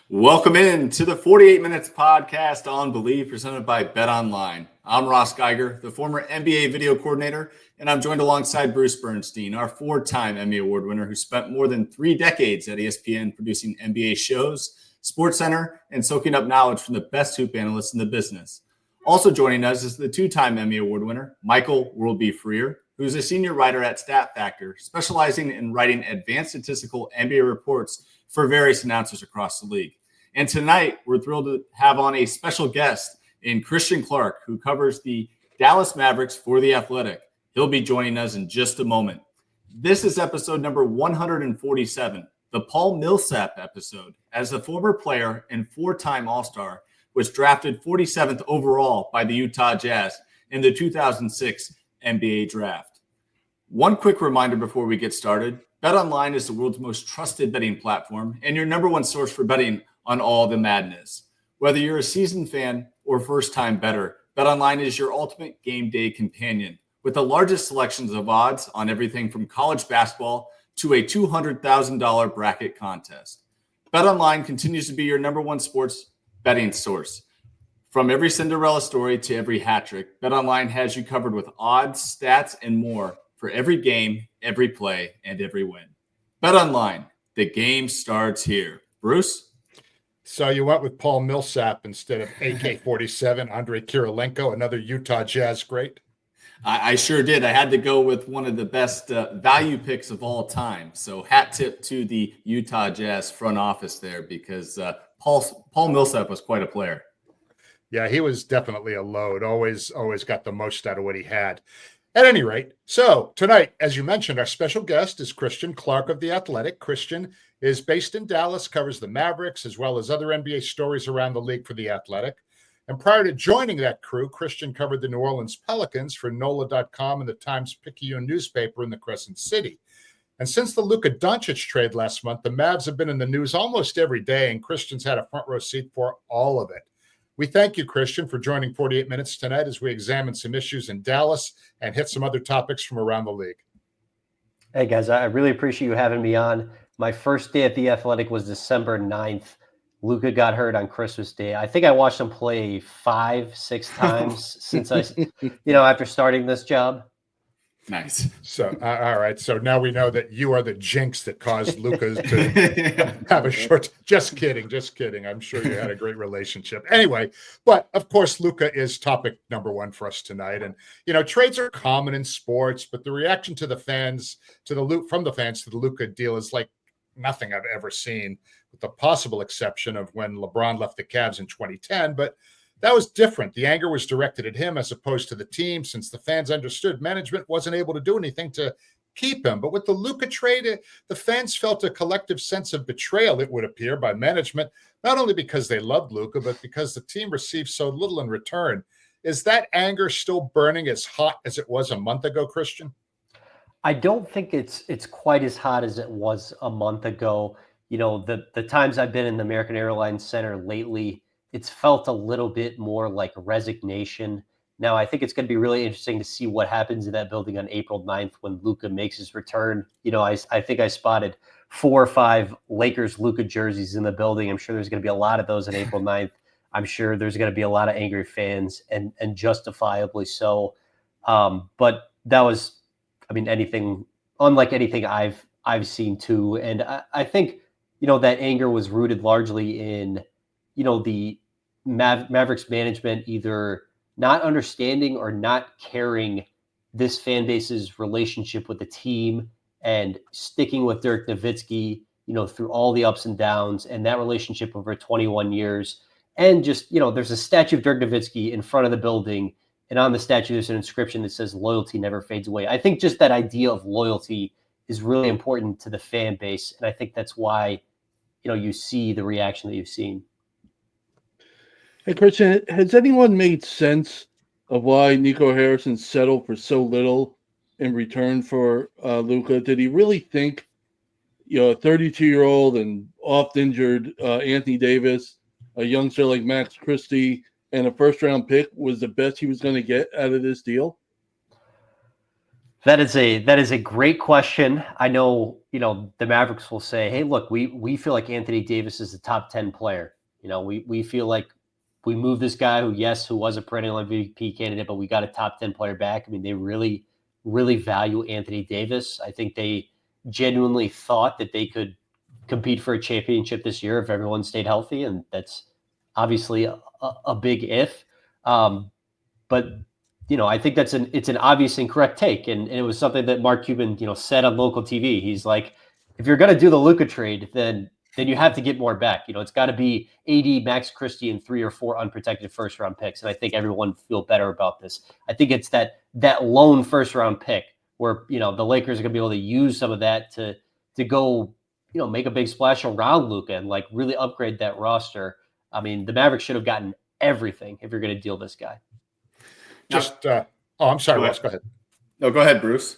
Welcome in to the 48 Minutes podcast on Believe, presented by Bet Online. I'm Ross Geiger, the former NBA video coordinator, and I'm joined alongside Bruce Bernstein, our four-time Emmy Award winner who spent more than 3 decades at ESPN producing NBA shows, SportsCenter, and soaking up knowledge from the best hoop analysts in the business. Also joining us is the 2-time Emmy Award winner, Michael Worldby Freer, who's a senior writer at Stat Factor, specializing in writing advanced statistical NBA reports for various announcers across the league. And tonight, we're thrilled to have on a special guest in Christian Clark, who covers the Dallas Mavericks for The Athletic. He'll be joining us in just a moment. This is episode number 147, the Paul Millsap episode, as a former player and 4-time All-Star, was drafted 47th overall by the Utah Jazz in the 2006 NBA Draft. One quick reminder before we get started, BetOnline is the world's most trusted betting platform and your number one source for betting on all the madness. Whether you're a seasoned fan or first-time bettor, BetOnline is your ultimate game day companion with the largest selections of odds on everything from college basketball to a $200,000 bracket contest. BetOnline continues to be your number one sports betting source. From every Cinderella story to every hat trick, BetOnline has you covered with odds, stats, and more for every game, every play, and every win. BetOnline, the game starts here. Bruce? So you went with Paul Millsap instead of AK-47, Andrei Kirilenko, another Utah Jazz great? I sure did. I had to go with one of the best value picks of all time. So hat tip to the Utah Jazz front office there, because Paul Millsap was quite a player. Yeah, he was definitely a load. Always got the most out of what he had. At any rate, so tonight, as you mentioned, our special guest is Christian Clark of The Athletic. Christian is based in Dallas, covers the Mavericks, as well as other NBA stories around the league for The Athletic. And prior to joining that crew, Christian covered the New Orleans Pelicans for NOLA.com and the Times-Picayune newspaper in the Crescent City. And since the Luka Doncic trade last month, the Mavs have been in the news almost every day, and Christian's had a front row seat for all of it. We thank you, Christian, for joining 48 Minutes tonight as we examine some issues in Dallas and hit some other topics from around the league. Hey, guys, I really appreciate you having me on. My first day at The Athletic was December 9th. Luka got hurt on Christmas Day. I think I watched him play 5-6 times since after starting this job. Nice. So, all right. So now we know that you are the jinx that caused Luka to have a short. Just kidding. I'm sure you had a great relationship. Anyway, but of course, Luka is topic number one for us tonight. And, trades are common in sports, but the reaction to the fans, from the fans to the Luka deal is like nothing I've ever seen, with the possible exception of when LeBron left the Cavs in 2010. But that was different. The anger was directed at him as opposed to the team, since the fans understood management wasn't able to do anything to keep him. But with the Luka trade, the fans felt a collective sense of betrayal, it would appear, by management, not only because they loved Luka, but because the team received so little in return. Is that anger still burning as hot as it was a month ago, Christian? I don't think it's quite as hot as it was a month ago. The times I've been in the American Airlines Center lately, it's felt a little bit more like resignation. Now, I think it's going to be really interesting to see what happens in that building on April 9th when Luka makes his return. I think I spotted 4 or 5 Lakers Luka jerseys in the building. I'm sure there's going to be a lot of those on April 9th. I'm sure there's going to be a lot of angry fans, and justifiably so. But that was, unlike anything I've seen too. And I think, that anger was rooted largely in, the Mavericks management either not understanding or not caring this fan base's relationship with the team and sticking with Dirk Nowitzki, through all the ups and downs, and that relationship over 21 years. And just, there's a statue of Dirk Nowitzki in front of the building, and on the statue there's an inscription that says loyalty never fades away. I think just that idea of loyalty is really important to the fan base, and I think that's why, you see the reaction that you've seen. Hey, Christian, has anyone made sense of why Nico Harrison settled for so little in return for Luka? Did he really think, a 32-year-old and oft-injured Anthony Davis, a youngster like Max Christie, and a first-round pick was the best he was going to get out of this deal? That is a great question. I know, the Mavericks will say, "Hey, look, we feel like Anthony Davis is a top 10 player. We feel like we moved this guy who was a perennial MVP candidate, but we got a top 10 player back." I mean, they really, really value Anthony Davis. I think they genuinely thought that they could compete for a championship this year if everyone stayed healthy, and that's obviously a big if. But I think it's an obvious and correct take, and it was something that Mark Cuban said on local TV. He's like, if you're going to do the Luka trade, then you have to get more back. It's got to be AD, Max Christie, and 3 or 4 unprotected first round picks, and I think everyone feel better about this. I think it's that lone first round pick where the Lakers are going to be able to use some of that to go make a big splash around Luka and like really upgrade that roster. I mean, the Mavericks should have gotten everything if you're going to deal this guy. I'm sorry, Ross, go ahead. No, go ahead, Bruce.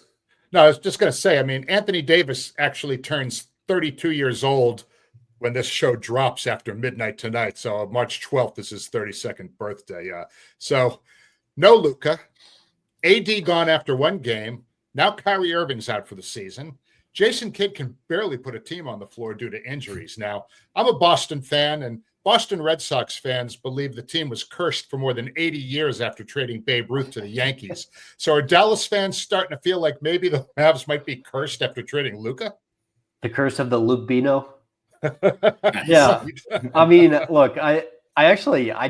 No, I was just going to say, I mean, Anthony Davis actually turns 32 years old when this show drops after midnight tonight. So March 12th is his 32nd birthday. So no Luka. AD gone after one game. Now Kyrie Irving's out for the season. Jason Kidd can barely put a team on the floor due to injuries. Now, I'm a Boston fan, and Boston Red Sox fans believe the team was cursed for more than 80 years after trading Babe Ruth to the Yankees. So are Dallas fans starting to feel like maybe the Mavs might be cursed after trading Luka? The curse of the Luke Bino? Yeah. I mean, look, I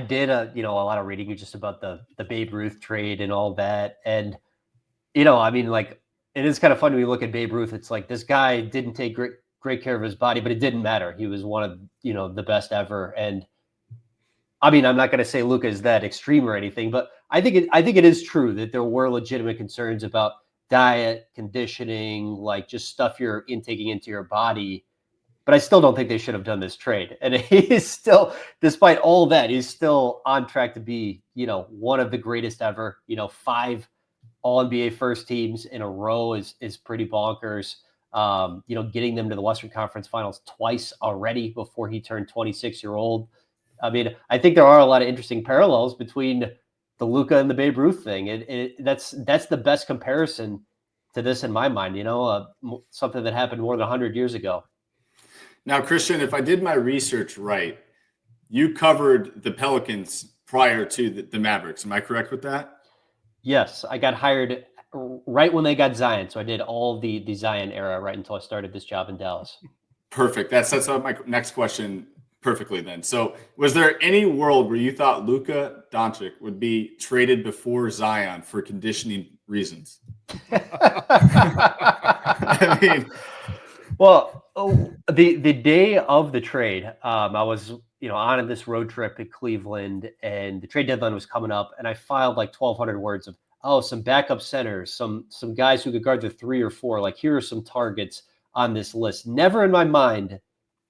did a lot of reading just about the Babe Ruth trade and all that. And, I mean, like, it is kind of fun when you look at Babe Ruth. It's like this guy didn't take great care of his body, but it didn't matter. He was one of, the best ever. And I mean, I'm not going to say Luka is that extreme or anything, but I think it is true that there were legitimate concerns about diet, conditioning, like just stuff you're intaking into your body. But I still don't think they should have done this trade. And he is still, despite all that, he's still on track to be, one of the greatest ever. 5 All-NBA first teams in a row is pretty bonkers. Getting them to the Western Conference Finals twice already before he turned 26-year-old. I mean, I think there are a lot of interesting parallels between the Luka and the Babe Ruth thing. That's the best comparison to this in my mind. Something that happened more than 100 years ago. Now, Christian, if I did my research right, you covered the Pelicans prior to the Mavericks. Am I correct with that? Yes, I got hired right when they got Zion. So I did all the Zion era right until I started this job in Dallas. Perfect. That sets up my next question perfectly then. So was there any world where you thought Luka Doncic would be traded before Zion for conditioning reasons? I mean, well, the day of the trade, I was on this road trip at Cleveland, and the trade deadline was coming up, and I filed like 1,200 words of some backup centers, some guys who could guard the 3 or 4. Like, here are some targets on this list. Never in my mind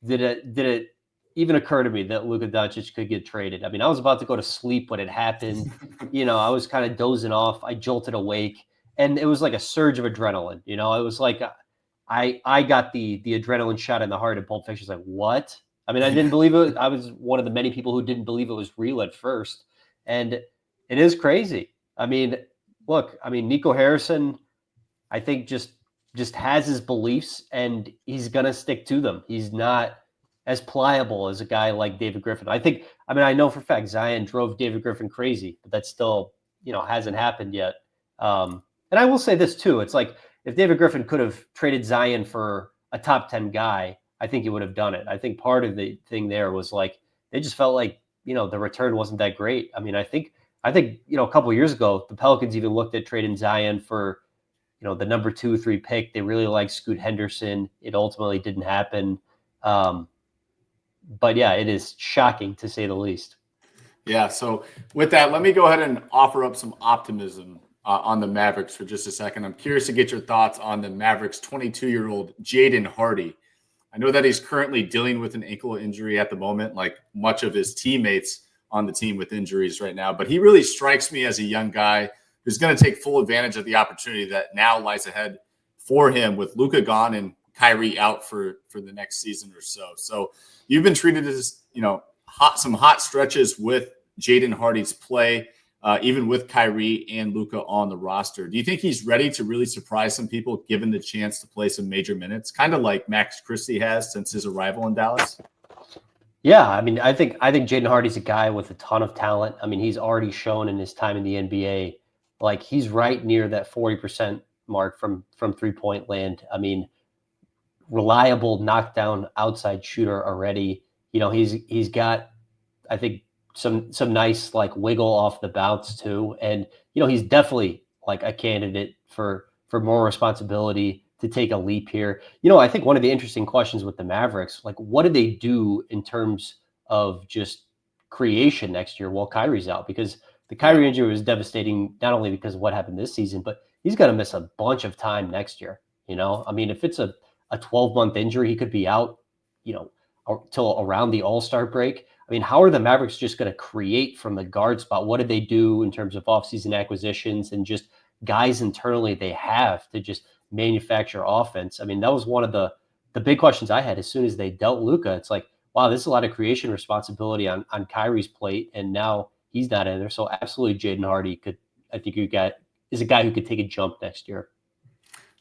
did it even occur to me that Luka Doncic could get traded. I mean, I was about to go to sleep when it happened. I was kind of dozing off. I jolted awake, and it was like a surge of adrenaline. It was like I got the adrenaline shot in the heart, and Pulp Fiction's like, what? I mean, I didn't believe it. I was one of the many people who didn't believe it was real at first. And it is crazy. I mean, look, Nico Harrison, I think just has his beliefs, and he's going to stick to them. He's not as pliable as a guy like David Griffin. I know for a fact Zion drove David Griffin crazy, but that still, hasn't happened yet. And I will say this too. It's like, if David Griffin could have traded Zion for a top 10 guy, I think he would have done it. I think part of the thing there was like, they just felt like, the return wasn't that great. I mean, I think, a couple of years ago, the Pelicans even looked at trading Zion for, the number 2, 3 pick. They really liked Scoot Henderson. It ultimately didn't happen. But yeah, it is shocking to say the least. Yeah. So with that, let me go ahead and offer up some optimism on the Mavericks for just a second. I'm curious to get your thoughts on the Mavericks' 22-year-old Jaden Hardy. I know that he's currently dealing with an ankle injury at the moment, like much of his teammates on the team with injuries right now. But he really strikes me as a young guy who's going to take full advantage of the opportunity that now lies ahead for him with Luka gone and Kyrie out for the next season or so. So you've been treated as, some hot stretches with Jaden Hardy's play. even with Kyrie and Luka on the roster. Do you think he's ready to really surprise some people, given the chance to play some major minutes, kind of like Max Christie has since his arrival in Dallas? Yeah, I mean, I think Jaden Hardy's a guy with a ton of talent. I mean, he's already shown in his time in the NBA, like he's right near that 40% mark from 3-point land. I mean, reliable knockdown outside shooter already. You know, he's got, I think, some nice like wiggle off the bounce too, and you know, he's definitely like a candidate for more responsibility to take a leap here. You know, I think one of the interesting questions with the Mavericks, like what do they do in terms of just creation next year while Kyrie's out? Because the Kyrie injury was devastating, not only because of what happened this season, but he's going to miss a bunch of time next year. You know, I mean, if it's a 12-month injury, he could be out, you know, till around the All-Star break. I mean, how are the Mavericks just going to create from the guard spot? What did they do in terms of offseason acquisitions and just guys internally they have to just manufacture offense? I mean, that was one of the big questions I had as soon as they dealt Luka. It's like, wow, this is a lot of creation responsibility on Kyrie's plate, and now he's not in there. So absolutely, Jaden Hardy is a guy who could take a jump next year.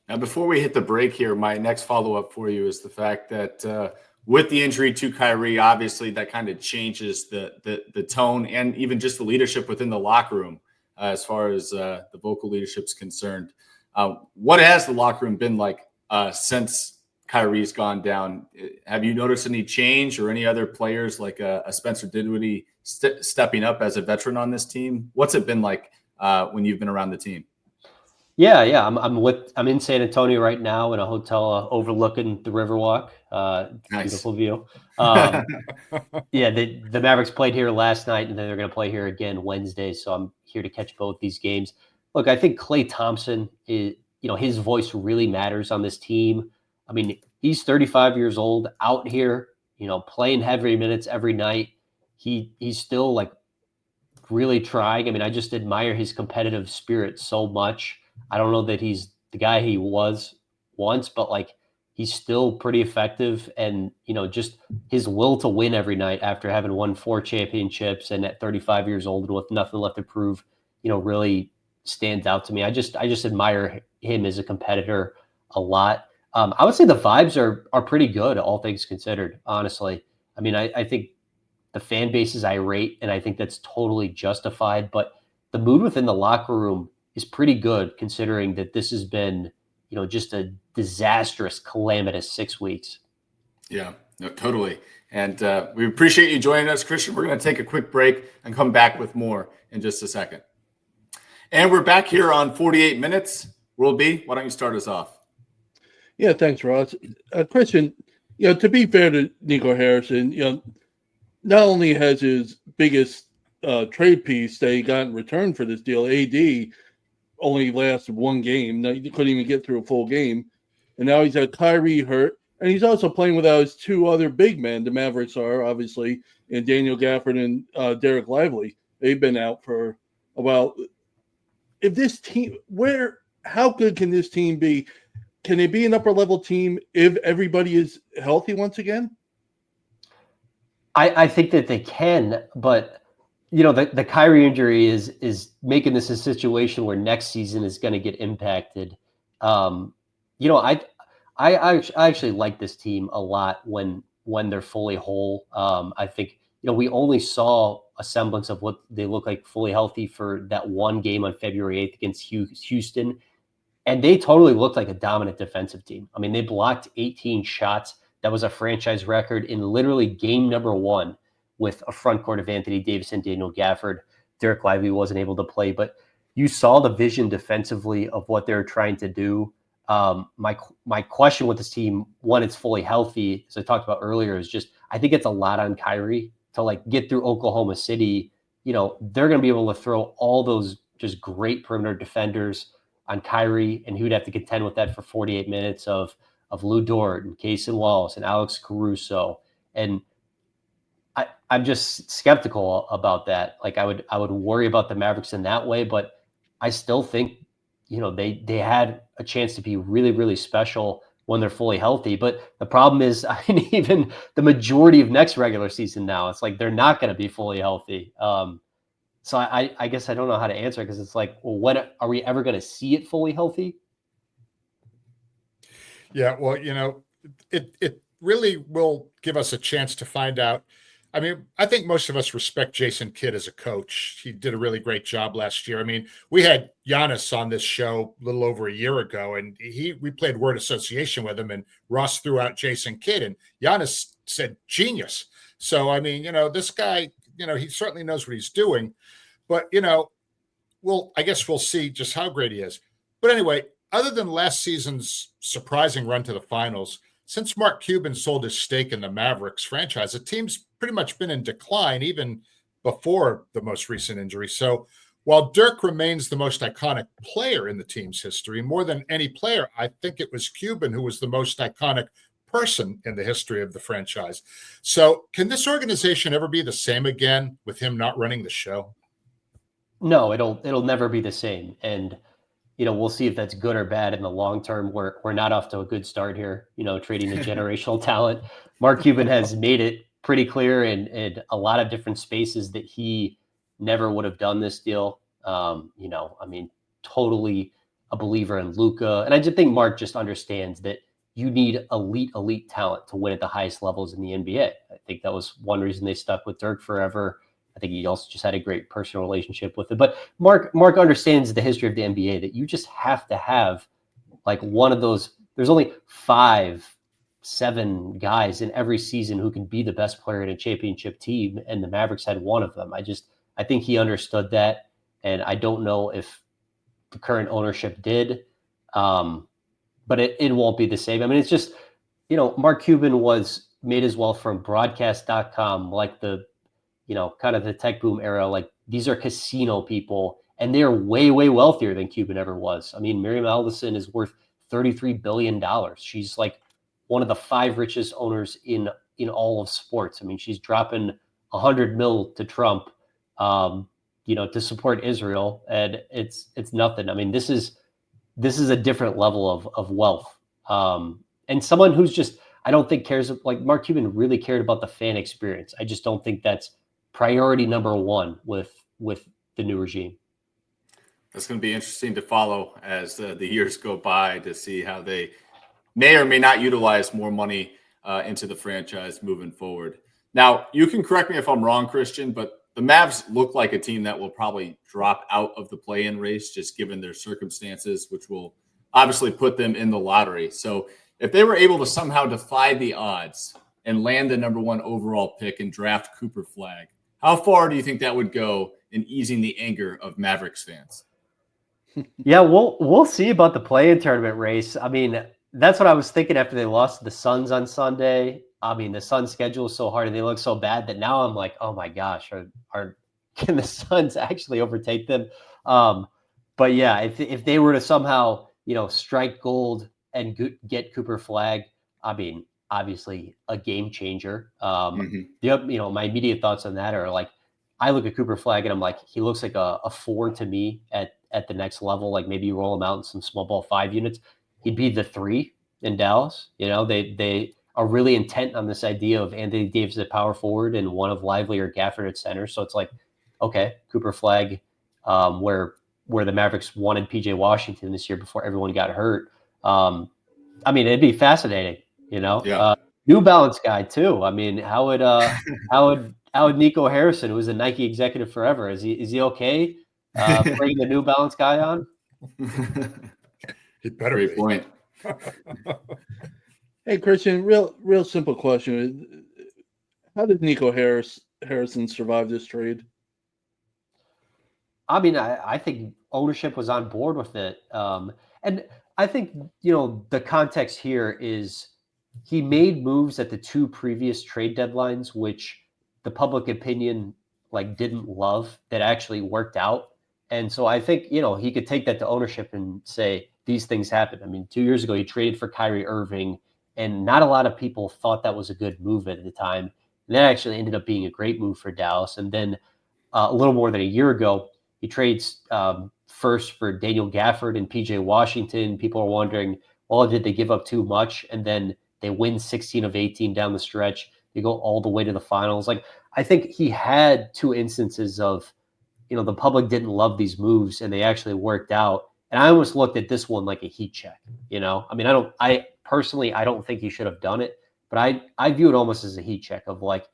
Now, before we hit the break here, my next follow-up for you is the fact that with the injury to Kyrie, obviously that kind of changes the tone and even just the leadership within the locker room as far as the vocal leadership is concerned. What has the locker room been like since Kyrie's gone down? Have you noticed any change or any other players like a Spencer Dinwiddie stepping up as a veteran on this team? What's it been like when you've been around the team? Yeah. I'm in San Antonio right now in a hotel overlooking the Riverwalk. Nice. Beautiful view. Yeah, the Mavericks played here last night, and then they're going to play here again Wednesday. So I'm here to catch both these games. Look, I think Klay Thompson is, you know, his voice really matters on this team. I mean, he's 35 years old out here, you know, playing heavy minutes every night. He's still like really trying. I mean, I just admire his competitive spirit so much. I don't know that he's the guy he was once, but like he's still pretty effective, and you know, just his will to win every night after having won 4 championships and at 35 years old and with nothing left to prove, you know, really stands out to me. I just admire him as a competitor a lot. I would say the vibes are pretty good, all things considered, honestly. I mean, I think the fan base is irate, and I think that's totally justified, but the mood within the locker room is pretty good considering that this has been, you know, just a disastrous, calamitous 6 weeks. Yeah, no, totally. And we appreciate you joining us, Christian. We're going to take a quick break and come back with more in just a second. And we're back here on 48 Minutes. World B, why don't you start us off? Yeah, thanks, Ross. Christian, you know, to be fair to Nico Harrison, you know, not only has his biggest trade piece that he got in return for this deal, AD, only lasted 1 game. Now, he couldn't even get through a full game. And now he's had Kyrie hurt. And he's also playing without his 2 other big men. The Mavericks are, obviously, and Daniel Gafford and Derek Lively. They've been out for a while. If this team, how good can this team be? Can they be an upper-level team if everybody is healthy once again? I think that they can, but you know, the Kyrie injury is making this a situation where next season is going to get impacted. You know, I actually like this team a lot when they're fully whole. I think, you know, we only saw a semblance of what they look like fully healthy for that 1 game on February 8th against Houston, and they totally looked like a dominant defensive team. I mean, they blocked 18 shots. That was a franchise record in literally game number 1 with a front court of Anthony Davis and Daniel Gafford. Derek Lively wasn't able to play, but you saw the vision defensively of what they're trying to do. My question with this team, when it's fully healthy, as I talked about earlier, is just I think it's a lot on Kyrie to like get through Oklahoma City. You know, they're going to be able to throw all those just great perimeter defenders on Kyrie, and he would have to contend with that for 48 minutes of Lou Dort and Kaysen Wallace and Alex Caruso. And I'm just skeptical about that. Like I would worry about the Mavericks in that way, but I still think, you know, they had a chance to be really, really special when they're fully healthy. But the problem is, I mean, even the majority of next regular season now, it's like they're not going to be fully healthy. So I guess I don't know how to answer because it's like, well, when are we ever going to see it fully healthy? Yeah, well, it really will give us a chance to find out. I mean, I think most of us respect Jason Kidd as a coach. He did a really great job last year. I mean, we had Giannis on this show a little over a year ago, and we played word association with him, and Ross threw out Jason Kidd, and Giannis said genius. So, I mean, this guy, he certainly knows what he's doing. But, I guess we'll see just how great he is. But anyway, other than last season's surprising run to the finals, since Mark Cuban sold his stake in the Mavericks franchise, the team's pretty much been in decline even before the most recent injury. So while Dirk remains the most iconic player in the team's history, more than any player, I think it was Cuban who was the most iconic person in the history of the franchise. So can this organization ever be the same again with him not running the show? No, it'll never be the same. And we'll see if that's good or bad in the long term. We're not off to a good start here, trading the generational talent. Mark Cuban has made it pretty clear in a lot of different spaces that he never would have done this deal. Totally a believer in Luka. And I just think Mark just understands that you need elite talent to win at the highest levels in the NBA. I think that was one reason they stuck with Dirk forever. I think he also just had a great personal relationship with it. But Mark understands the history of the NBA, that you just have to have like one of those. There's only 5-7 guys in every season who can be the best player in a championship team, and the Mavericks had one of them. I think he understood that, and I don't know if the current ownership did, but it won't be the same. I mean, it's just, Mark Cuban made his wealth from broadcast.com, like the kind of the tech boom era. Like, these are casino people, and they're way, way wealthier than Cuban ever was. I mean, Miriam Alderson is worth $33 billion. She's like one of the 5 richest owners in all of sports. I mean, she's dropping $100 million to Trump, to support Israel. And it's nothing. I mean, this is a different level of wealth. And someone who's just, I don't think cares, like Mark Cuban really cared about the fan experience. I just don't think that's priority number one with the new regime. That's going to be interesting to follow as the years go by, to see how they may or may not utilize more money into the franchise moving forward. Now, you can correct me if I'm wrong, Christian, but the Mavs look like a team that will probably drop out of the play-in race, just given their circumstances, which will obviously put them in the lottery. So if they were able to somehow defy the odds and land the number 1 overall pick and draft Cooper Flagg, how far do you think that would go in easing the anger of Mavericks fans? Yeah, we'll see about the play-in tournament race. I mean, that's what I was thinking after they lost to the Suns on Sunday. I mean, the Suns' schedule is so hard and they look so bad that now I'm like, oh my gosh, can the Suns actually overtake them? But yeah, if they were to somehow, strike gold and get Cooper Flagg, I mean, obviously a game changer. My immediate thoughts on that are like, I look at Cooper Flagg and I'm like, he looks like a 4 to me at the next level. Like, maybe you roll him out in some small ball 5 units. He'd be the 3 in Dallas. They are really intent on this idea of Anthony Davis at power forward and one of Lively or Gafford at center. So it's like, okay, Cooper Flagg, where the Mavericks wanted PJ Washington this year before everyone got hurt. I mean, it'd be fascinating, Yeah. New Balance guy too. I mean, how would Nico Harrison, who was a Nike executive forever, is he okay bringing the New Balance guy on? He better Great be. point. Hey, Christian, real simple question. How did Nico Harrison survive this trade? I mean, I think ownership was on board with it. And I think, the context here is he made moves at the 2 previous trade deadlines, which the public opinion didn't love, that actually worked out. And so I think, he could take that to ownership and say, these things happen. I mean, 2 years ago, he traded for Kyrie Irving, and not a lot of people thought that was a good move at the time. And that actually ended up being a great move for Dallas. And then a little more than a year ago, he trades first for Daniel Gafford and PJ Washington. People are wondering, well, did they give up too much? And then they win 16 of 18 down the stretch. They go all the way to the finals. Like, I think he had 2 instances of the public didn't love these moves and they actually worked out. And I almost looked at this one like a heat check, I mean, I personally don't think he should have done it, but I view it almost as a heat check of like,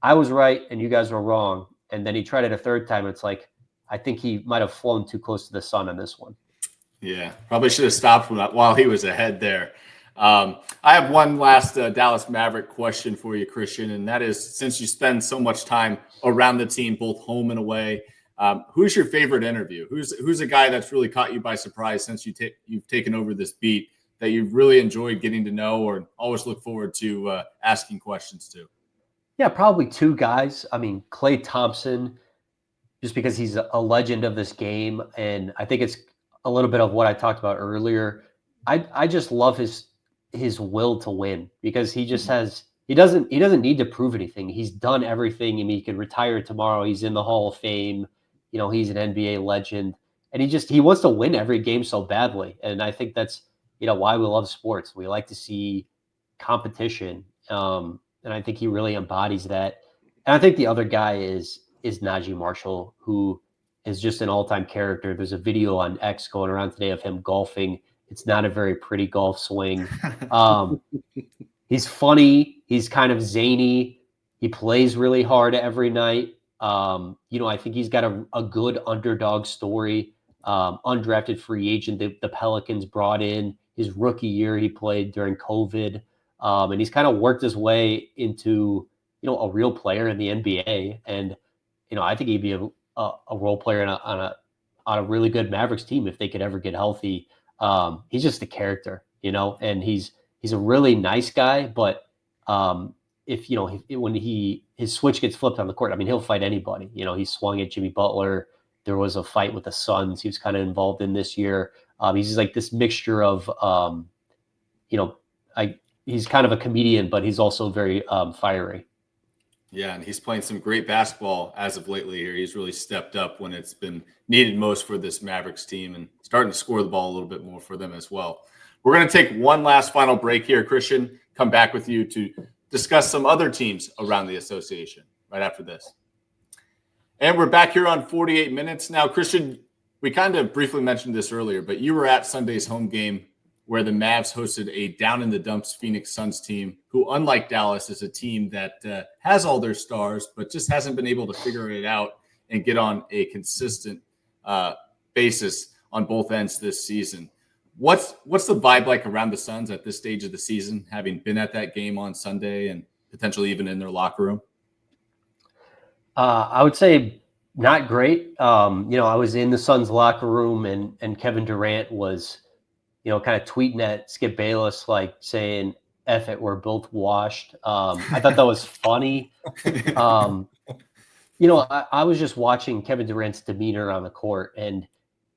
I was right and you guys were wrong. And then he tried it a third time. It's like, I think he might have flown too close to the sun on this one. Yeah, probably should have stopped while he was ahead there. I have one last Dallas Maverick question for you, Christian, and that is, since you spend so much time around the team, both home and away, who's your favorite interview? Who's a guy that's really caught you by surprise since you've taken over this beat that you've really enjoyed getting to know or always look forward to asking questions to? Yeah, probably two guys. I mean, Klay Thompson, just because he's a legend of this game, and I think it's a little bit of what I talked about earlier. I just love his will to win, because he just he doesn't need to prove anything. He's done everything. I mean, he could retire tomorrow. He's in the Hall of Fame. He's an NBA legend, and he wants to win every game so badly. And I think that's why we love sports. We like to see competition, and I think he really embodies that. And I think the other guy is Najee Marshall, who is just an all-time character. There's a video on X going around today of him golfing. It's not a very pretty golf swing. He's funny. He's kind of zany. He plays really hard every night. I think he's got a good underdog story. Undrafted free agent the Pelicans brought in his rookie year. He played during COVID. And he's kind of worked his way into, a real player in the NBA. And, I think he'd be a role player on a really good Mavericks team if they could ever get healthy. He's just a character, and he's a really nice guy. But when his switch gets flipped on the court, I mean, he'll fight anybody. He swung at Jimmy Butler. There was a fight with the Suns he was kind of involved in this year. He's just like this mixture of, he's kind of a comedian, but he's also very fiery. Yeah, and he's playing some great basketball as of lately here. He's really stepped up when it's been needed most for this Mavericks team and starting to score the ball a little bit more for them as well. We're going to take one last final break here, Christian. Come back with you to discuss some other teams around the association right after this. And we're back here on 48 Minutes. Now, Christian, we kind of briefly mentioned this earlier, but you were at Sunday's home game where the Mavs hosted a down-in-the-dumps Phoenix Suns team who, unlike Dallas, is a team that has all their stars but just hasn't been able to figure it out and get on a consistent basis on both ends this season. What's the vibe like around the Suns at this stage of the season, having been at that game on Sunday and potentially even in their locker room? I would say not great. I was in the Suns locker room and Kevin Durant was kind of tweeting at Skip Bayless, like saying, F it, we're both washed. I thought that was funny. I was just watching Kevin Durant's demeanor on the court, and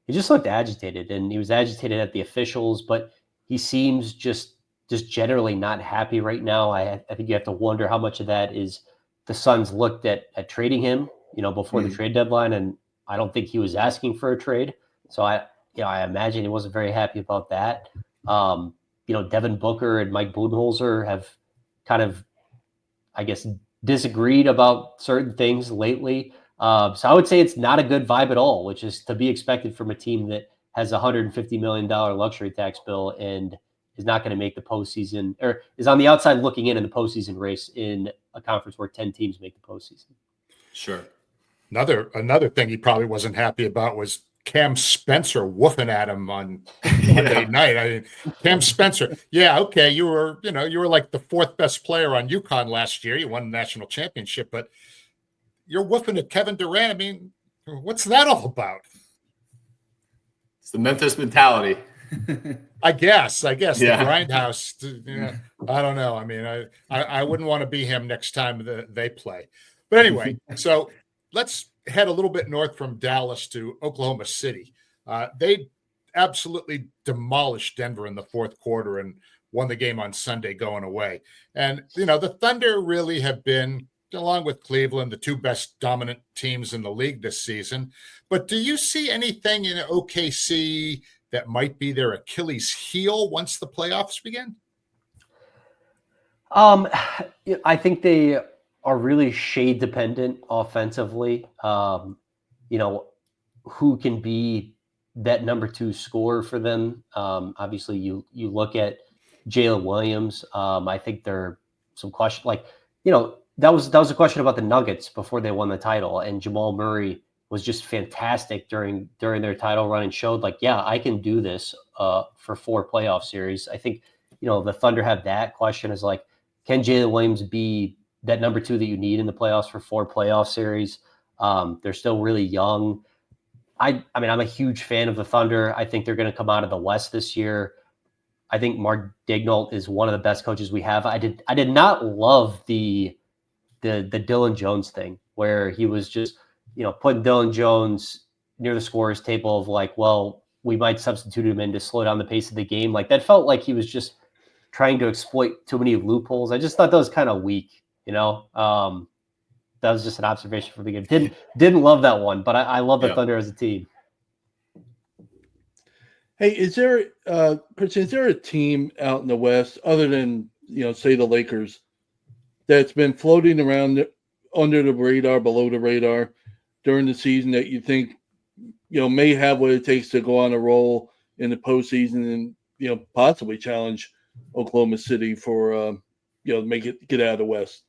he just looked agitated, and he was agitated at the officials, but he seems just generally not happy right now. I think you have to wonder how much of that is the Suns looked at trading him, before the trade deadline, and I don't think he was asking for a trade. So I imagine he wasn't very happy about that. Devin Booker and Mike Budenholzer have kind of, I guess, disagreed about certain things lately. So I would say it's not a good vibe at all, which is to be expected from a team that has a $150 million luxury tax bill and is not going to make the postseason, or is on the outside looking in the postseason race in a conference where 10 teams make the postseason. Sure. Another thing he probably wasn't happy about was Cam Spencer woofing at him on Monday night. I mean, Cam Spencer, okay, you were like the fourth best player on UConn last year. You won the national championship, but you're woofing at Kevin Durant. I mean, what's that all about? It's the Memphis mentality. I guess the grindhouse. I don't know. I mean, I wouldn't want to be him next time they play. But anyway, so let's head a little bit north from Dallas to Oklahoma City. They absolutely demolished Denver in the fourth quarter and won the game on Sunday going away. And, the Thunder really have been, along with Cleveland, the two best dominant teams in the league this season. But do you see anything in OKC that might be their Achilles heel once the playoffs begin? I think they are really shade dependent offensively. who can be that number 2 scorer for them. Obviously, you look at Jalen Williams. I think there are some questions, that was a question about the Nuggets before they won the title, and Jamal Murray was just fantastic during their title run and showed I can do this for 4 playoff series. I think the Thunder have that question is can Jalen Williams be that number 2 that you need in the playoffs for 4 playoff series? They're still really young. I mean, I'm a huge fan of the Thunder. I think they're going to come out of the West this year. I think Mark Daigneault is one of the best coaches we have. I did not love the Dylan Jones thing where he was just, putting Dylan Jones near the scorer's table of we might substitute him in to slow down the pace of the game. That felt like he was just trying to exploit too many loopholes. I just thought that was kind of weak, That was just an observation from the game. Didn't love that one, but I love the Thunder as a team. Hey, Christian, is there a team out in the West other than, say the Lakers that's been floating around under the radar, below the radar during the season that you think, may have what it takes to go on a roll in the postseason and, possibly challenge Oklahoma City for, get out of the West?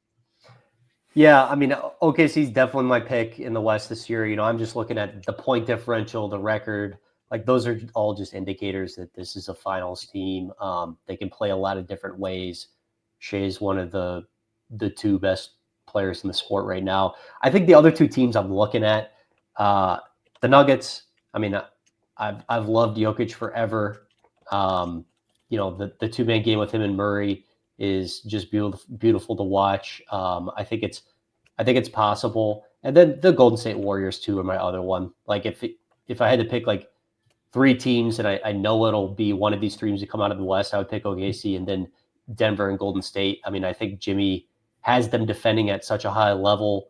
Yeah, I mean, OKC is definitely my pick in the West this year. I'm just looking at the point differential, the record. Those are all just indicators that this is a finals team. They can play a lot of different ways. Shea's one of the 2 best players in the sport right now. I think the other 2 teams I'm looking at, the Nuggets. I mean, I've loved Jokic forever. The 2-man game with him and Murray is just beautiful to watch. I think it's possible. And then the Golden State Warriors too are my other one. If I had to pick 3 teams, and I know it'll be one of these teams to come out of the West, I would pick OKC and then Denver and Golden State. I mean, I think Jimmy has them defending at such a high level.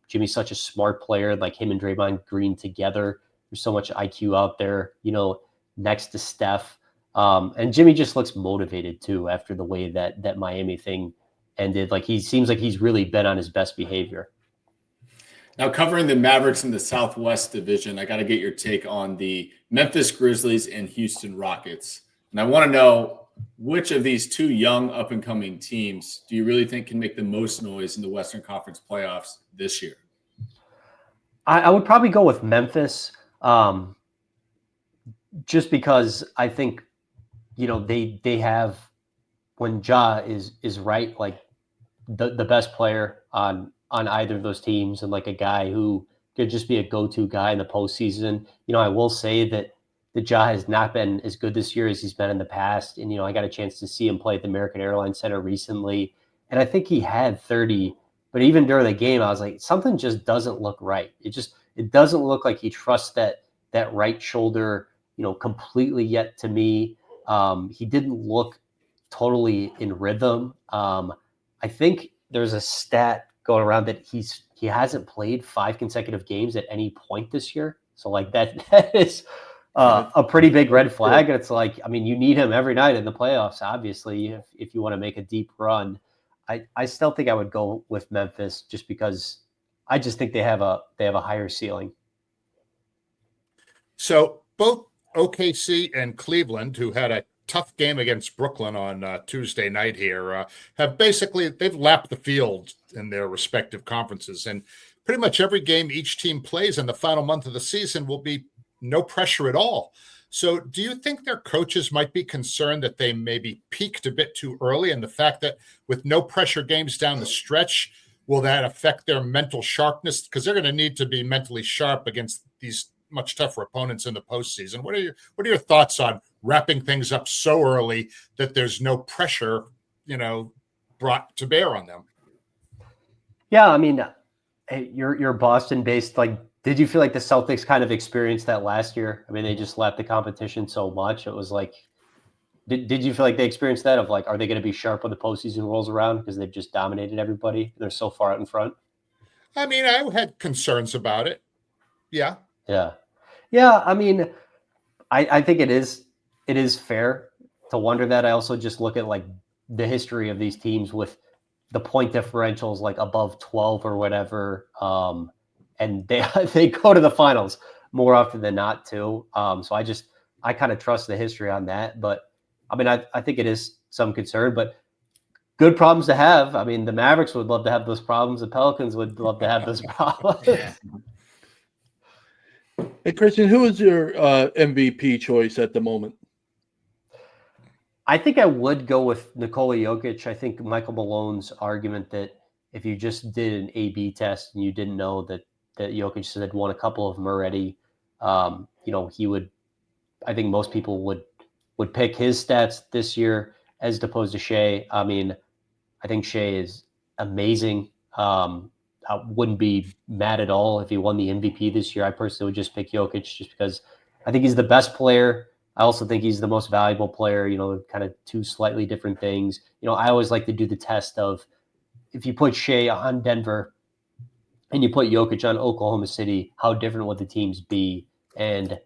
Jimmy's such a smart player, him and Draymond Green together. There's so much IQ out there, next to Steph. And Jimmy just looks motivated too after the way that Miami thing ended. He seems like he's really been on his best behavior. Now, covering the Mavericks in the Southwest Division, I got to get your take on the Memphis Grizzlies and Houston Rockets. And I want to know, which of these 2 young up-and-coming teams do you really think can make the most noise in the Western Conference playoffs this year? I would probably go with Memphis, just because I think, they have, when Ja is right, the best player on either of those teams, and a guy who could just be a go-to guy in the postseason. I will say that Ja has not been as good this year as he's been in the past. And, I got a chance to see him play at the American Airlines Center recently. And I think he had 30, but even during the game, I was like, something just doesn't look right. It doesn't look like he trusts that right shoulder, completely yet to me. He didn't look totally in rhythm. I think there's a stat going around that he hasn't played 5 consecutive games at any point this year. So that is a pretty big red flag. And it's you need him every night in the playoffs, obviously, if you want to make a deep run. I still think I would go with Memphis just because I just think they have a higher ceiling. So both OKC and Cleveland, who had a tough game against Brooklyn on Tuesday night here, they've lapped the field in their respective conferences. And pretty much every game each team plays in the final month of the season will be no pressure at all. So do you think their coaches might be concerned that they maybe peaked a bit too early, and the fact that with no pressure games down the stretch, will that affect their mental sharpness? Because they're going to need to be mentally sharp against these much tougher opponents in the postseason. What are your thoughts on wrapping things up so early that there's no pressure, brought to bear on them? Yeah, I mean, you're Boston-based. Did you feel like the Celtics kind of experienced that last year? I mean, they just lapped the competition so much. It was did you feel like they experienced that of are they going to be sharp when the postseason rolls around because they've just dominated everybody? They're so far out in front. I mean, I had concerns about it. Yeah. Yeah. I mean, I think it is fair to wonder that. I also just look at the history of these teams with the point differentials above 12 or whatever. and they go to the finals more often than not too. So I kind of trust the history on that. But I mean, I think it is some concern, but good problems to have. I mean, the Mavericks would love to have those problems. The Pelicans would love to have those problems. Hey, Christian, who is your MVP choice at the moment? I think I would go with Nikola Jokic. I think Michael Malone's argument that if you just did an A/B test and you didn't know that Jokic had won a couple of them already, he would. I think most people would pick his stats this year as opposed to Shea. I mean, I think Shea is amazing. I wouldn't be mad at all if he won the MVP this year. I personally would just pick Jokic just because I think he's the best player. I also think he's the most valuable player, kind of two slightly different things. I always like to do the test of if you put Shea on Denver and you put Jokic on Oklahoma City, how different would the teams be? And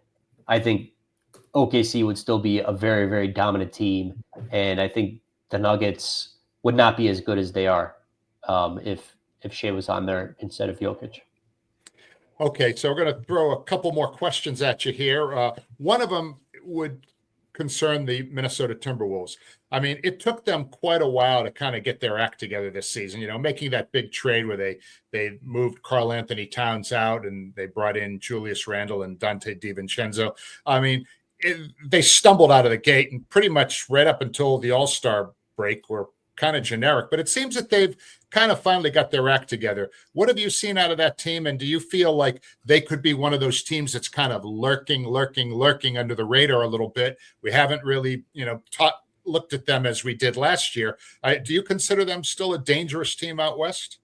I think OKC would still be a very, very dominant team. And I think the Nuggets would not be as good as they are if Shea was on there instead of Jokic. Okay, so we're going to throw a couple more questions at you here. One of them would concern the Minnesota Timberwolves. I mean, it took them quite a while to kind of get their act together this season, making that big trade where they moved Karl Anthony Towns out and they brought in Julius Randle and Dante DiVincenzo. I mean, they stumbled out of the gate and pretty much right up until the All-Star break were kind of generic, but it seems that they've kind of finally got their act together. What have you seen out of that team? And do you feel like they could be one of those teams that's kind of lurking under the radar a little bit? We haven't really, looked at them as we did last year. Do you consider them still a dangerous team out West?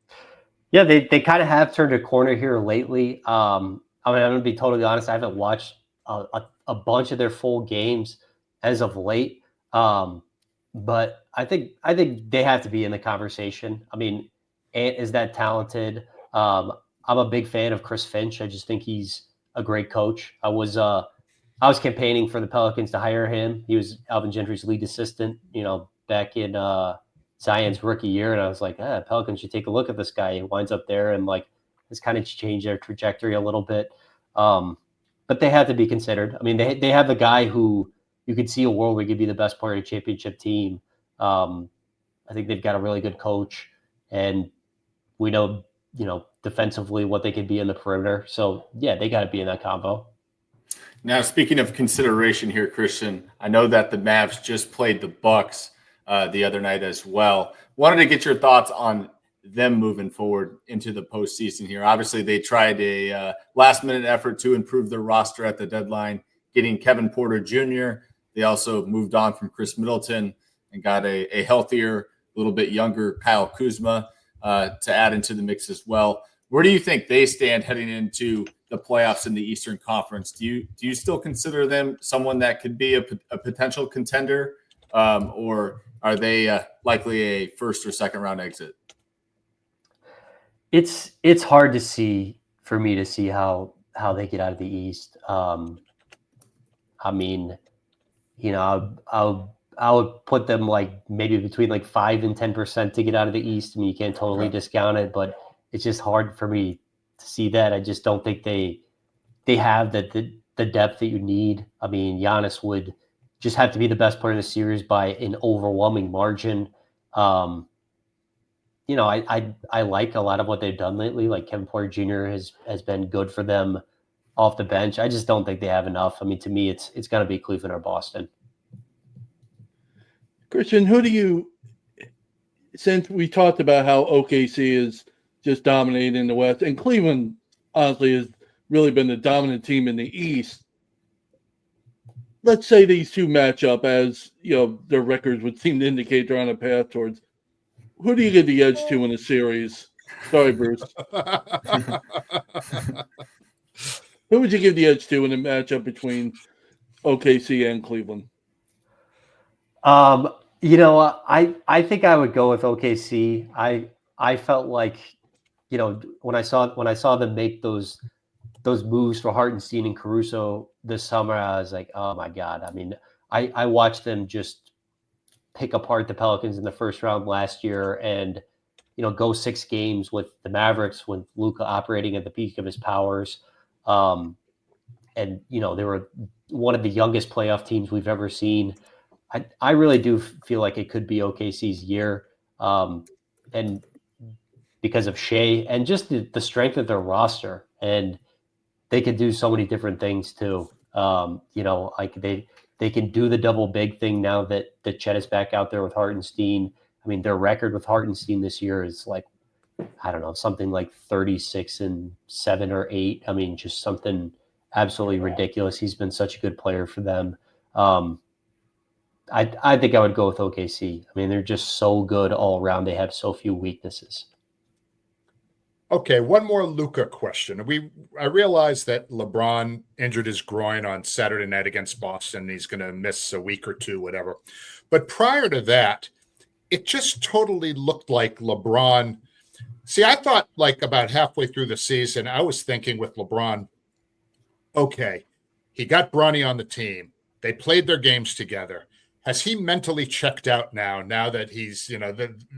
Yeah, they kind of have turned a corner here lately. I mean, I'm going to be totally honest. I haven't watched a bunch of their full games as of late. But I think they have to be in the conversation. I mean, Ant is that talented. I'm a big fan of Chris Finch. I just think he's a great coach. I was campaigning for the Pelicans to hire him. He was Alvin Gentry's lead assistant, back in Zion's rookie year. And I was like, Pelicans should take a look at this guy. He winds up there and has kind of changed their trajectory a little bit. But they have to be considered. I mean, they have a guy who you could see a world where he could be the best player in a championship team. I think they've got a really good coach, and we know, defensively what they could be in the perimeter. So yeah, they got to be in that combo. Now, speaking of consideration here, Christian, I know that the Mavs just played the Bucks the other night as well. Wanted to get your thoughts on them moving forward into the postseason here. Obviously, they tried a last-minute effort to improve their roster at the deadline, getting Kevin Porter Jr. They also moved on from Chris Middleton and got a healthier, a little bit younger Kyle Kuzma to add into the mix as well. Where do you think they stand heading into the playoffs in the Eastern Conference? Do you still consider them someone that could be a potential contender, or are they likely a first or second round exit? It's hard for me to see how they get out of the East. I mean, I would put them maybe between 5 and 10% to get out of the East. I mean, you can't totally discount it, but it's just hard for me to see that. I just don't think they have the depth that you need. I mean, Giannis would just have to be the best player in the series by an overwhelming margin. I like a lot of what they've done lately. Like Kevin Porter Jr. has been good for them off the bench. I just don't think they have enough. I mean, to me, it's going to be Cleveland or Boston. Christian, since we talked about how OKC is just dominating in the West, and Cleveland, honestly, has really been the dominant team in the East, let's say these two match up as, their records would seem to indicate they're on a path towards. Who do you give the edge to in the series? Sorry, Bruce. Who would you give the edge to in the matchup between OKC and Cleveland? I think I would go with OKC. I felt like, when I saw them make those moves for Hartenstein and Caruso this summer, I was like, oh my God. I mean, I watched them just pick apart the Pelicans in the first round last year, and go 6 games with the Mavericks with Luka operating at the peak of his powers. And, they were one of the youngest playoff teams we've ever seen. I really do feel like it could be OKC's year. And because of Shea and just the strength of their roster. And they could do so many different things too. Like they can do the double big thing now that Chet is back out there with Hartenstein. I mean, their record with Hartenstein this year is like, I don't know, something like 36-7 or 8. I mean, just something absolutely ridiculous. He's been such a good player for them. I think I would go with OKC. I mean, they're just so good all around. They have so few weaknesses. Okay, one more Luka question. I realized that LeBron injured his groin on Saturday night against Boston. He's going to miss a week or two, whatever. But prior to that, it just totally looked like LeBron. See, I thought like about halfway through the season, I was thinking with LeBron, okay, he got Bronny on the team. They played their games together. Has he mentally checked out now that he's,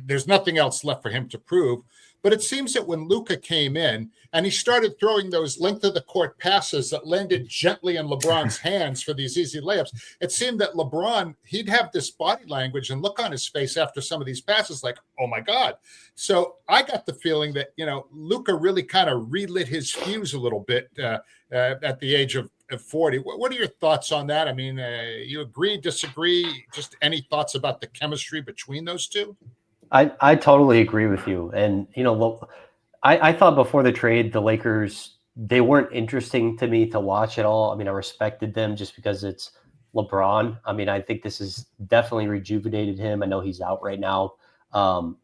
there's nothing else left for him to prove? But it seems that when Luka came in and he started throwing those length of the court passes that landed gently in LeBron's hands for these easy layups, it seemed that LeBron, he'd have this body language and look on his face after some of these passes like, oh my God. So I got the feeling that, Luka really kind of relit his fuse a little bit at the age of 40. What are your thoughts on that? I mean, you agree, disagree? Just any thoughts about the chemistry between those two? I totally agree with you. And, I thought before the trade, the Lakers, they weren't interesting to me to watch at all. I mean, I respected them just because it's LeBron. I mean, I think this has definitely rejuvenated him. I know he's out right now. LeBron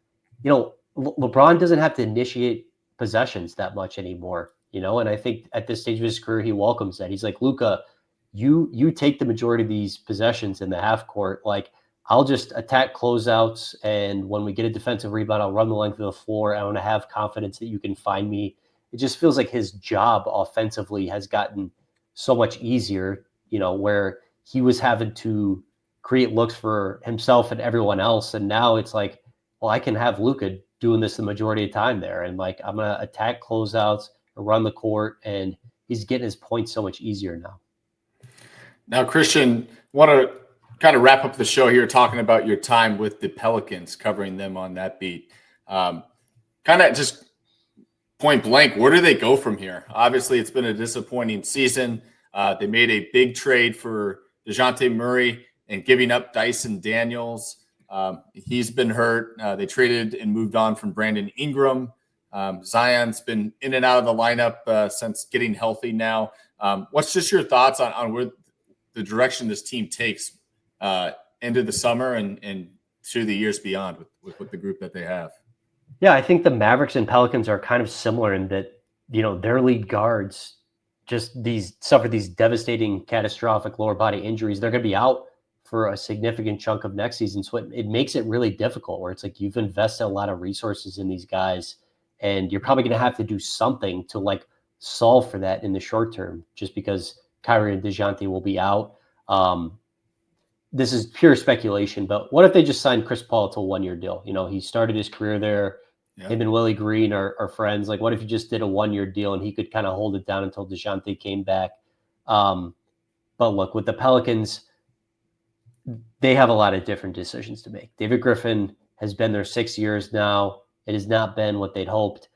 doesn't have to initiate possessions that much anymore, and I think at this stage of his career, he welcomes that. He's like, Luka, you take the majority of these possessions in the half court. Like, I'll just attack closeouts, and when we get a defensive rebound, I'll run the length of the floor. I want to have confidence that you can find me. It just feels like his job offensively has gotten so much easier, where he was having to create looks for himself and everyone else. And now it's like, well, I can have Luka doing this the majority of the time there. And like, I'm going to attack closeouts, run the court, and he's getting his points so much easier now. Now, Christian, want to kind of wrap up the show here talking about your time with the Pelicans, covering them on that beat. Kind of just point blank, where do they go from here? Obviously, it's been a disappointing season. They made a big trade for DeJounte Murray and giving up Dyson Daniels. He's been hurt. They traded and moved on from Brandon Ingram. Zion's been in and out of the lineup since getting healthy now. What's just your thoughts on where the direction this team takes into the summer and through the years beyond with the group that they have? Yeah, I think the Mavericks and Pelicans are kind of similar in that, their lead guards just suffer these devastating, catastrophic lower body injuries. They're going to be out for a significant chunk of next season. So it makes it really difficult, where it's like you've invested a lot of resources in these guys, and you're probably going to have to do something to like solve for that in the short term, just because Kyrie and DeJounte will be out. This is pure speculation, but what if they just signed Chris Paul to a 1-year deal? He started his career there. Yeah. Him and Willie Green are friends. Like, what if you just did a 1-year deal and he could kind of hold it down until DeJounte came back? But look, with the Pelicans, they have a lot of different decisions to make. David Griffin has been there 6 years now. It has not been what they'd hoped.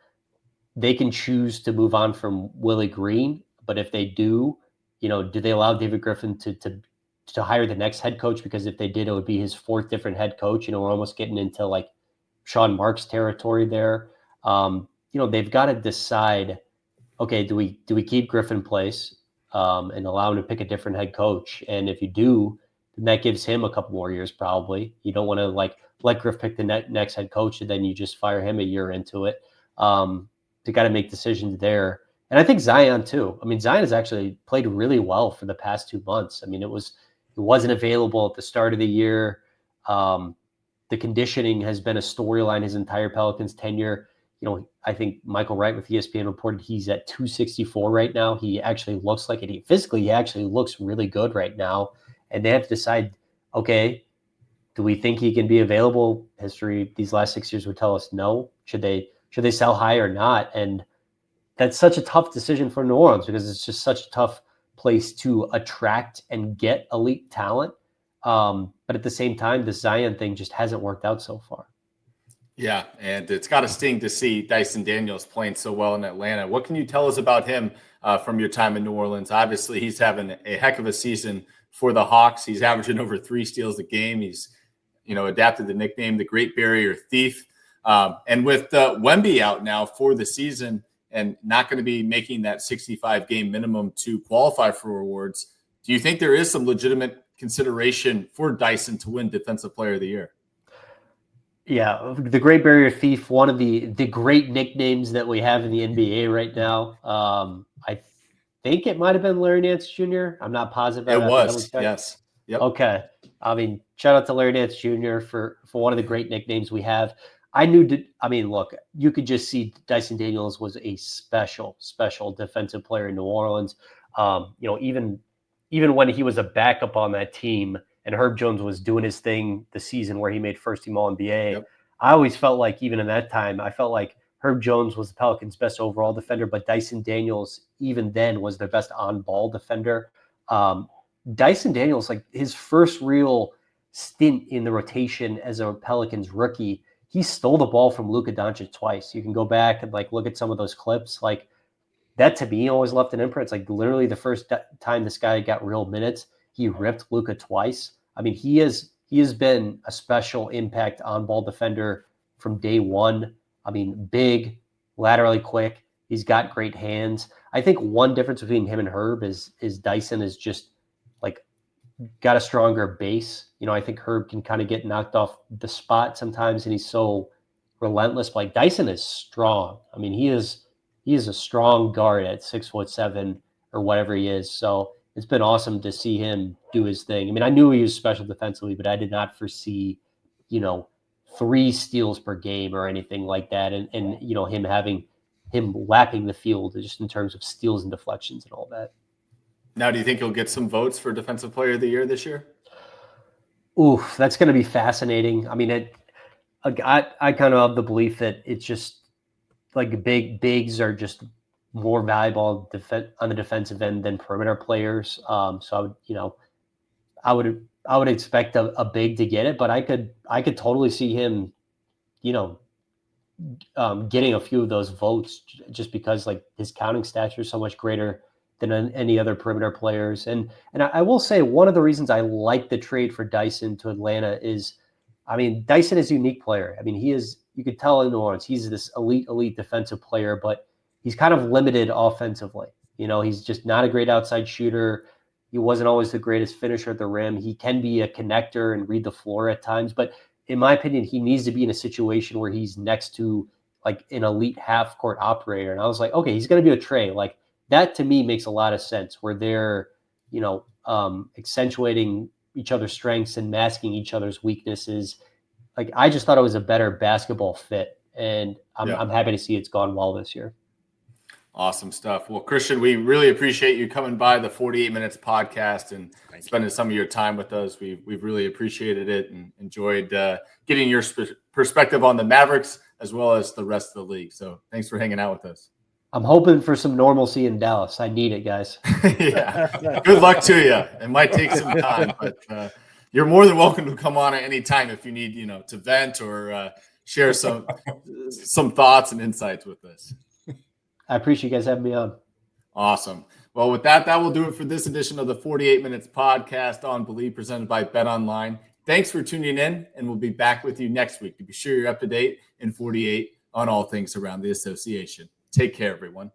They can choose to move on from Willie Green, but if they do, do they allow David Griffin to hire the next head coach? Because if they did, it would be his 4th different head coach. We're almost getting into like Sean Marks territory there. They've got to decide, okay, do we keep Griffin in place and allow him to pick a different head coach? And if you do, then that gives him a couple more years probably. You don't want to like let Griff pick the next head coach and then you just fire him a year into it. They got to make decisions there. And I think Zion too. I mean, Zion has actually played really well for the past 2 months. I mean, it wasn't available at the start of the year. The conditioning has been a storyline his entire Pelicans tenure. I think Michael Wright with ESPN reported he's at 264 right now. He actually looks like it. Physically, he actually looks really good right now. And they have to decide, okay, Do we think he can be available? History these last 6 years would tell us no. Should they sell high or not? And that's such a tough decision for New Orleans because it's just such a tough place to attract and get elite talent. But at the same time, the Zion thing just hasn't worked out so far. Yeah, and it's got to sting to see Dyson Daniels playing so well in Atlanta. What can you tell us about him from your time in New Orleans? Obviously, he's having a heck of a season for the Hawks. He's averaging over 3 steals a game. He's, adapted the nickname the Great Barrier Thief. And with Wemby out now for the season and not going to be making that 65-game minimum to qualify for awards, do you think there is some legitimate consideration for Dyson to win Defensive Player of the Year? Yeah, the Great Barrier Thief, one of the great nicknames that we have in the NBA right now. I think it might have been Larry Nance Jr. I'm not positive. It was, yes. Yep. Okay. I mean, shout out to Larry Nance Jr. for one of the great nicknames we have. Look, you could just see Dyson Daniels was a special defensive player in New Orleans. Even when he was a backup on that team, and Herb Jones was doing his thing the season where he made first team All-NBA. Yep. I always felt like, even in that time, I felt like Herb Jones was the Pelicans' best overall defender, but Dyson Daniels, even then, was their best on-ball defender. Dyson Daniels, like his first real stint in the rotation as a Pelicans rookie, he stole the ball from Luka Doncic twice. You can go back and look at some of those clips. Like that to me always left an imprint. It's like literally the first time this guy got real minutes, he ripped Luka twice. I mean, he has been a special impact on-ball defender from day one. I mean, big, laterally quick. He's got great hands. I think one difference between him and Herb is Dyson is just got a stronger base. I think Herb can kind of get knocked off the spot sometimes, and he's so relentless. But Dyson is strong. I mean, he is a strong guard at 6'7" or whatever he is. So it's been awesome to see him do his thing. I mean, I knew he was special defensively, but I did not foresee, 3 steals per game or anything like that. And him lapping the field just in terms of steals and deflections and all that. Now, do you think he'll get some votes for Defensive Player of the Year this year? Oof, that's going to be fascinating. I mean, I kind of have the belief that it's just bigs are just more valuable on the defensive end than perimeter players. So I would expect a big to get it, but I could totally see him, getting a few of those votes just because his counting stature is so much greater than any other perimeter players. And I will say one of the reasons I like the trade for Dyson to Atlanta is, I mean, Dyson is a unique player. I mean, you could tell in New Orleans, he's this elite defensive player, but he's kind of limited offensively. He's just not a great outside shooter. He wasn't always the greatest finisher at the rim. He can be a connector and read the floor at times, but in my opinion, he needs to be in a situation where he's next to an elite half court operator. And I was like, okay, he's going to be a Trey. That to me makes a lot of sense where they're, accentuating each other's strengths and masking each other's weaknesses. I just thought it was a better basketball fit, and I'm happy to see it's gone well this year. Awesome stuff. Well, Christian, we really appreciate you coming by the 48 Minutes podcast and spending some of your time with us. We've really appreciated it and enjoyed getting your perspective on the Mavericks as well as the rest of the league. So thanks for hanging out with us. I'm hoping for some normalcy in Dallas. I need it, guys. Yeah. Good luck to you. It might take some time, but you're more than welcome to come on at any time if you need, to vent or share some thoughts and insights with us. I appreciate you guys having me on. Awesome. Well, with that will do it for this edition of the 48 Minutes podcast on Believe, presented by BetOnline. Thanks for tuning in, and we'll be back with you next week to be sure you're up to date in 48 on all things around the association. Take care, everyone.